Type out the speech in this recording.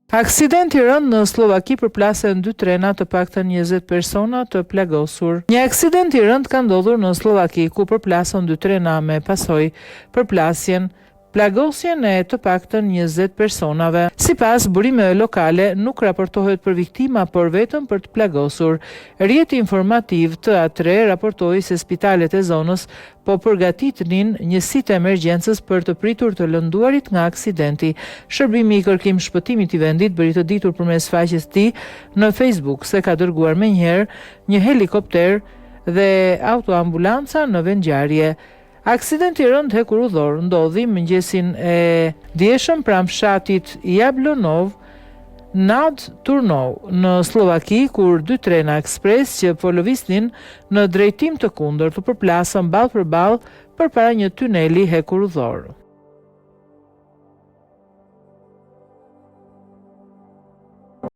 Aksidenti rënd në Slovaki përplasen 2 trena, të paktën 20 persona të plagosur. Një aksident i rënd ka ndodhur në Slovaki, ku përplasen 2 trena me pasojë përplasjen, plagosjen e të paktën 20 personave. Sipas burimeve lokale, nuk raportohet për viktima, por vetëm për të plagosur. Rrjeti informativ të A3 raportoi se spitalet e zonës po përgatitnin njësi të emergjencës për të pritur të lënduarit nga aksidenti. Shërbimi i kërkim shpëtimit i vendit bëri të ditur përmes faqes së tij në Facebook se ka dërguar menjëherë një helikopter dhe autoambulanca në vendngjarje. Aksidenti i rënd hekurudhor ndodhi mëngjesin e dieshëm pranë fshatit Jablonov nad Turnov në Slovaki, kur 2 trena ekspres që po lëviznin në drejtim të kundërt u përplasën ballë për ballë përpara një tuneli hekurudhor.